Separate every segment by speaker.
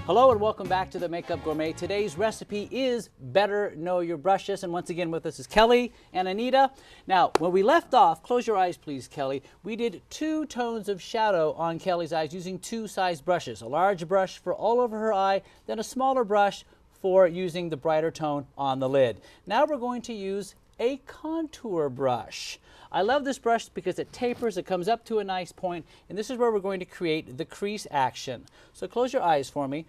Speaker 1: Hello and welcome back to the Makeup Gourmet. Today's recipe is Better Know Your Brushes, and once again with us is Kelly and Anita. Now, when we left off, close your eyes please, Kelly, we did 2 tones of shadow on Kelly's eyes using 2 sized brushes. A large brush for all over her eye, then a smaller brush for using the brighter tone on the lid. Now we're going to use a contour brush. I love this brush because it tapers, it comes up to a nice point, and this is where we're going to create the crease action. So close your eyes for me.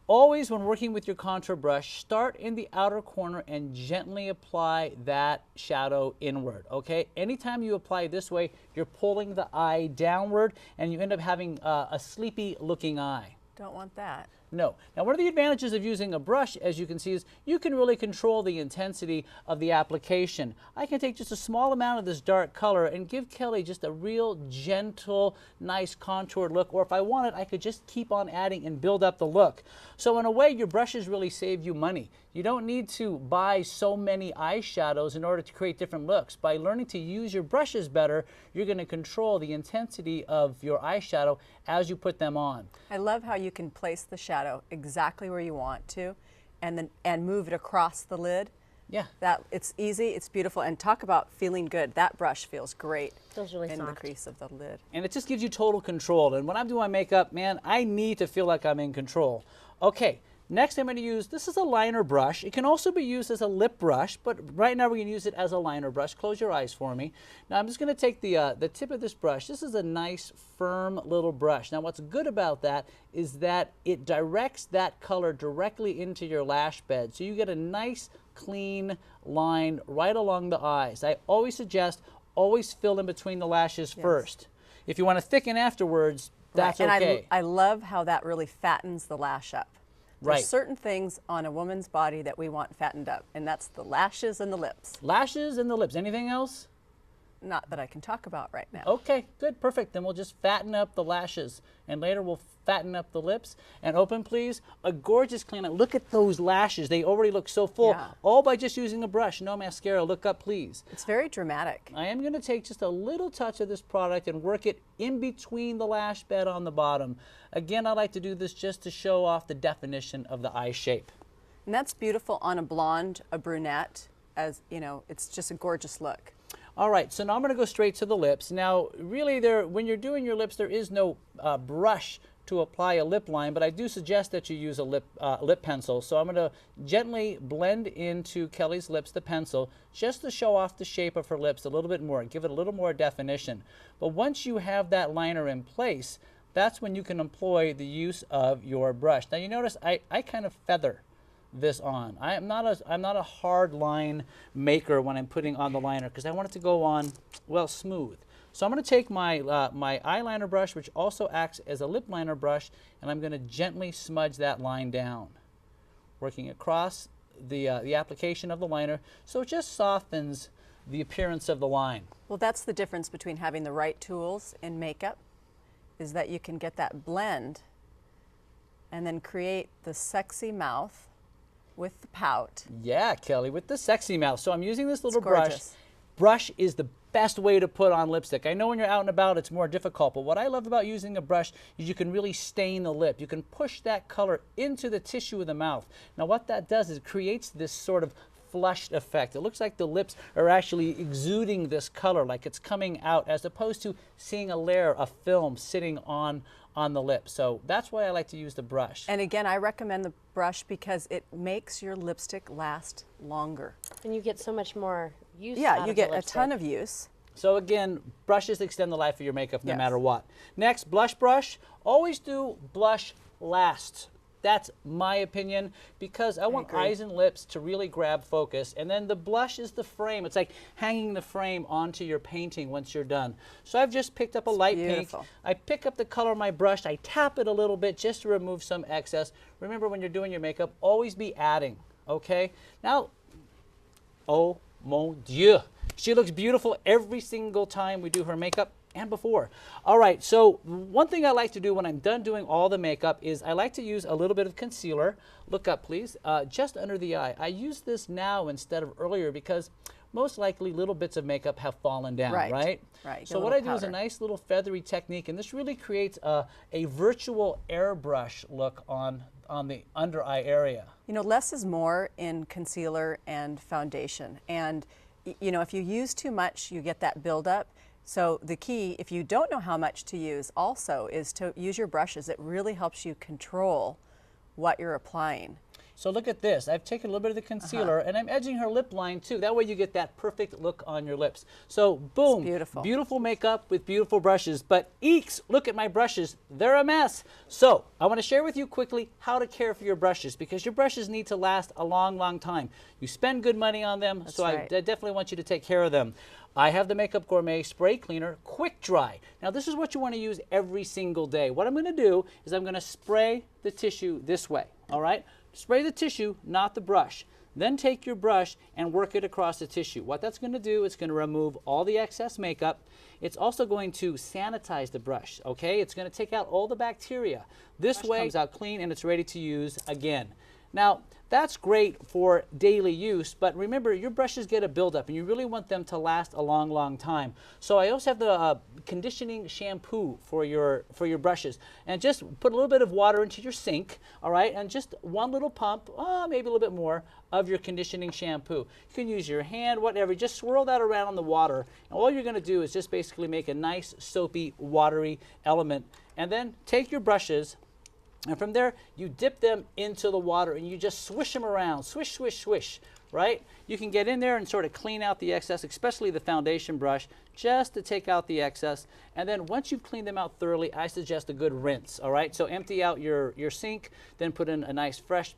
Speaker 1: Always when working with your contour brush, start in the outer corner and gently apply that shadow inward, okay? Anytime you apply this way, you're pulling the eye downward and you end up having a sleepy looking eye.
Speaker 2: Don't want that.
Speaker 1: No. Now, one of the advantages of using a brush, as you can see, is you can really control the intensity of the application. I can take just a small amount of this dark color and give Kelly just a real gentle, nice contoured look, or if I wanted, I could just keep on adding and build up the look. So in a way, your brushes really save you money. You don't need to buy so many eyeshadows in order to create different looks. By learning to use your brushes better, you're going to control the intensity of your eyeshadow as you put them on.
Speaker 2: I love how you can place the shadow exactly where you want to and move it across the lid.
Speaker 1: Yeah.
Speaker 2: It's easy, it's beautiful, and talk about feeling good. That brush feels great.
Speaker 3: Feels really
Speaker 2: in
Speaker 3: soft.
Speaker 2: the crease of the lid.
Speaker 1: And it just gives you total control. And when I'm doing my makeup, man, I need to feel like I'm in control. Okay. Next I'm going to use, this is a liner brush. It can also be used as a lip brush, but right now we're going to use it as a liner brush. Close your eyes for me. Now I'm just going to take the tip of this brush. This is a nice, firm little brush. Now what's good about that is that it directs that color directly into your lash bed. So you get a nice, clean line right along the eyes. I always suggest always fill in between the lashes first. If you want to thicken afterwards, that's okay.
Speaker 2: And I love how that really fattens the lash up. There's certain things on a woman's body that we want fattened up, and that's the lashes and the lips.
Speaker 1: Lashes and the lips. Anything else?
Speaker 2: Not that I can talk about right now.
Speaker 1: Okay, good, perfect. Then we'll just fatten up the lashes, and later we'll fatten up the lips. And open, please. A gorgeous clean up. Look at those lashes. They already look so full, all by just using a brush. No mascara. Look up, please.
Speaker 2: It's very dramatic.
Speaker 1: I am going to take just a little touch of this product and work it in between the lash bed on the bottom. Again, I like to do this just to show off the definition of the eye shape.
Speaker 2: And that's beautiful on a blonde, a brunette, as you know, it's just a gorgeous look.
Speaker 1: All right, so now I'm going to go straight to the lips. Now, really, when you're doing your lips, there is no brush to apply a lip line, but I do suggest that you use a lip pencil. So I'm going to gently blend into Kelly's lips the pencil just to show off the shape of her lips a little bit more, give it a little more definition. But once you have that liner in place, that's when you can employ the use of your brush. Now, you notice I kind of feather this on. I'm not a hard line maker when I'm putting on the liner because I want it to go on, well, smooth. So I'm going to take my my eyeliner brush, which also acts as a lip liner brush, and I'm going to gently smudge that line down, working across the application of the liner so it just softens the appearance of the line.
Speaker 2: Well, that's the difference between having the right tools in makeup, is that you can get that blend and then create the sexy mouth with the pout.
Speaker 1: Yeah, Kelly, with the sexy mouth. So I'm using this little brush. Brush is the best way to put on lipstick. I know when you're out and about it's more difficult, but what I love about using a brush is you can really stain the lip. You can push that color into the tissue of the mouth. Now what that does is it creates this sort of flushed effect. It looks like the lips are actually exuding this color, like it's coming out, as opposed to seeing a layer of film sitting on the lip. So that's why I like to use the brush.
Speaker 2: And again, I recommend the brush because it makes your lipstick last longer.
Speaker 3: And you get so much more use out
Speaker 2: Yeah,
Speaker 3: of
Speaker 2: you
Speaker 3: the
Speaker 2: get a
Speaker 3: lipstick.
Speaker 2: ton of use.
Speaker 1: So again, brushes extend the life of your makeup no
Speaker 2: Yes.
Speaker 1: matter what. Next, blush brush. Always do blush last. That's my opinion because I want eyes and lips to really grab focus, and then the blush is the frame. It's like hanging the frame onto your painting once you're done. So I've just picked up a light pink. I pick up the color of my brush, I tap it a little bit just to remove some excess. Remember, when you're doing your makeup, always be adding, okay? Now, oh mon Dieu, she looks beautiful every single time we do her makeup. And before. All right, so one thing I like to do when I'm done doing all the makeup is I like to use a little bit of concealer. Look up, please, just under the eye. I use this now instead of earlier because most likely little bits of makeup have fallen down, right?
Speaker 2: Right.
Speaker 1: So what I do is a nice little feathery technique, and this really creates a virtual airbrush look on the under eye area.
Speaker 2: You know, less is more in concealer and foundation. And, you know, if you use too much, you get that buildup. So the key, if you don't know how much to use also, is to use your brushes. It really helps you control what you're applying.
Speaker 1: So look at this. I've taken a little bit of the concealer and I'm edging her lip line too. That way you get that perfect look on your lips. So boom,
Speaker 2: it's beautiful.
Speaker 1: Beautiful makeup with beautiful brushes. But eeks, look at my brushes. They're a mess. So I want to share with you quickly how to care for your brushes, because your brushes need to last a long, long time. You spend good money on them,
Speaker 2: That's
Speaker 1: so
Speaker 2: right.
Speaker 1: I definitely want you to take care of them. I have the Makeup Gourmet Spray Cleaner Quick Dry. Now this is what you want to use every single day. What I'm going to do is I'm going to spray the tissue this way, all right? Spray the tissue, not the brush. Then take your brush and work it across the tissue. What that's going to do is going to remove all the excess makeup. It's also going to sanitize the brush, okay? It's going to take out all the bacteria. This way it comes out clean and it's ready to use again. Now, that's great for daily use, but remember, your brushes get a buildup and you really want them to last a long, long time. So I also have the conditioning shampoo for your brushes. And just put a little bit of water into your sink, all right, and just one little pump, maybe a little bit more, of your conditioning shampoo. You can use your hand, whatever, just swirl that around in the water. And all you're going to do is just basically make a nice, soapy, watery element. And then take your brushes, and from there, you dip them into the water and you just swish them around, swish, swish, swish, right? You can get in there and sort of clean out the excess, especially the foundation brush, just to take out the excess. And then once you've cleaned them out thoroughly, I suggest a good rinse, all right? So empty out your sink, then put in a nice fresh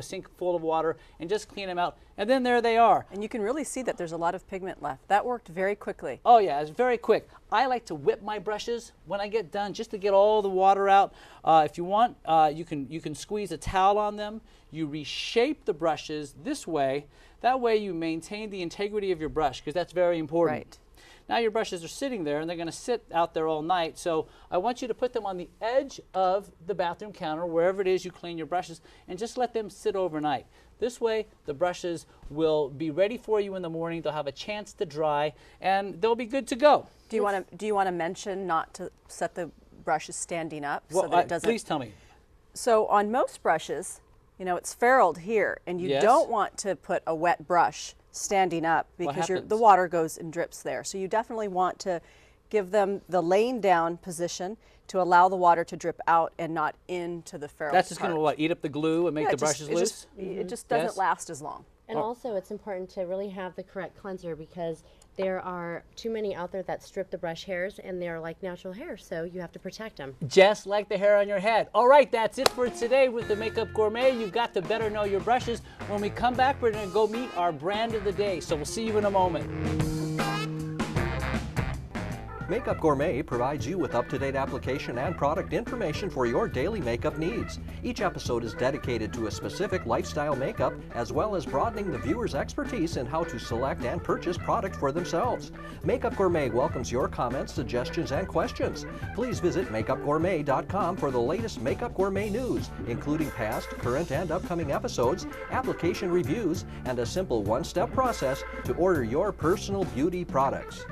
Speaker 1: sink full of water and just clean them out. And then there they are.
Speaker 2: And you can really see that there's a lot of pigment left. That worked very quickly.
Speaker 1: Oh yeah, it's very quick. I like to whip my brushes when I get done just to get all the water out. If you want, you can squeeze a towel on them. You reshape the brushes this way. That way you maintain the integrity of your brush, because that's very important.
Speaker 2: Right.
Speaker 1: Now your brushes are sitting there and they're going to sit out there all night. So I want you to put them on the edge of the bathroom counter, wherever it is you clean your brushes, and just let them sit overnight. This way the brushes will be ready for you in the morning. They'll have a chance to dry and they'll be good to go.
Speaker 2: Do you want to mention not to set the brushes standing up,
Speaker 1: Well,
Speaker 2: so that it doesn't?
Speaker 1: please tell me.
Speaker 2: So on most brushes, you know, it's ferruled here, and you
Speaker 1: Yes.
Speaker 2: don't want to put a wet brush standing up because the
Speaker 1: happens?
Speaker 2: water goes and drips there. So you definitely want to give them the laying down position to allow the water to drip out and not into the ferrule.
Speaker 1: That's just going to what, eat up the glue and make the
Speaker 2: it just-
Speaker 1: brushes
Speaker 2: it
Speaker 1: loose?
Speaker 2: It just doesn't
Speaker 1: Yes.
Speaker 2: last as long.
Speaker 3: And also, it's important to really have the correct cleanser, because there are too many out there that strip the brush hairs and they're like natural hair, so you have to protect them.
Speaker 1: Just like the hair on your head. All right, that's it for today with the Makeup Gourmet. You've got to better know your brushes. When we come back, we're going to go meet our brand of the day. So we'll see you in a moment.
Speaker 4: Makeup Gourmet provides you with up-to-date application and product information for your daily makeup needs. Each episode is dedicated to a specific lifestyle makeup, as well as broadening the viewer's expertise in how to select and purchase product for themselves. Makeup Gourmet welcomes your comments, suggestions, and questions. Please visit makeupgourmet.com for the latest Makeup Gourmet news, including past, current, and upcoming episodes, application reviews, and a simple one-step process to order your personal beauty products.